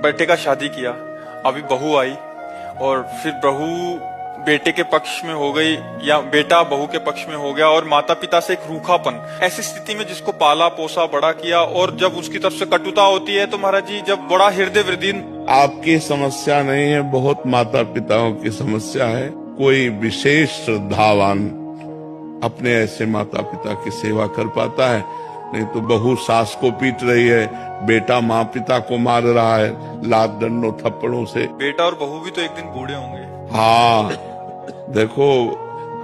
बेटे का शादी किया, अभी बहू आई और फिर बहू बेटे के पक्ष में हो गई या बेटा बहू के पक्ष में हो गया, और माता पिता से एक रूखापन, ऐसी स्थिति में जिसको पाला पोसा बड़ा किया और जब उसकी तरफ से कटुता होती है तो महाराज जी जब बड़ा हृदय वृदीन। आपकी समस्या नहीं है, बहुत माता पिताओं की समस्या है। कोई विशेष श्रद्धावान अपने ऐसे माता पिता की सेवा कर पाता है, नहीं तो बहू सास को पीट रही है, बेटा माँ पिता को मार रहा है लात डंडों थप्पड़ों से। बेटा और बहू भी तो एक दिन बूढ़े होंगे। हाँ, देखो,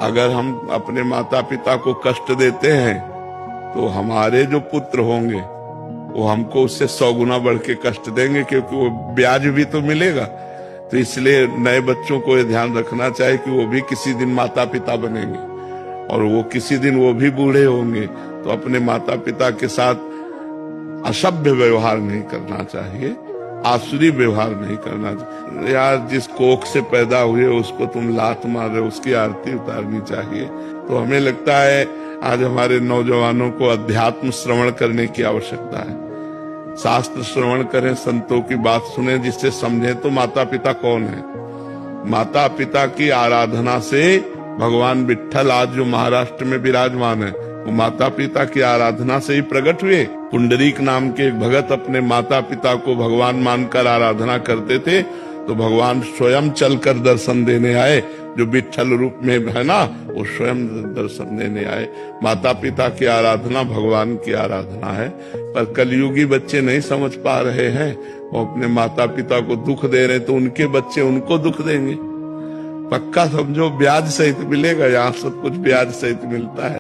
अगर हम अपने माता पिता को कष्ट देते हैं तो हमारे जो पुत्र होंगे वो हमको उससे 100 गुना बढ़ के कष्ट देंगे, क्योंकि वो ब्याज भी तो मिलेगा। तो इसलिए नए बच्चों को ये ध्यान रखना चाहिए कि वो भी किसी दिन माता पिता बनेंगे और वो किसी दिन वो भी बूढ़े होंगे, तो अपने माता पिता के साथ असभ्य व्यवहार नहीं करना चाहिए, आसुरी व्यवहार नहीं करना चाहिए। यार, जिस कोख से पैदा हुए उसको तुम लात मार रहे हो, उसकी आरती उतारनी चाहिए। तो हमें लगता है आज हमारे नौजवानों को अध्यात्म श्रवण करने की आवश्यकता है। शास्त्र श्रवण करें, संतों की बात सुने, जिससे समझें तो माता पिता कौन है। माता पिता की आराधना से भगवान विट्ठल आज जो महाराष्ट्र में विराजमान है वो माता पिता की आराधना से ही प्रकट हुए। पुंडरीक नाम के एक भगत अपने माता पिता को भगवान मानकर आराधना करते थे, तो भगवान स्वयं चलकर दर्शन देने आए। जो विट्ठल रूप में है ना, वो स्वयं दर्शन देने आए। माता पिता की आराधना भगवान की आराधना है, पर कलयुगी बच्चे नहीं समझ पा रहे हैं। वो अपने माता पिता को दुख दे रहे, तो उनके बच्चे उनको दुख देंगे। पक्का समझो, ब्याज सहित मिलेगा। यहाँ सब कुछ ब्याज सहित मिलता है।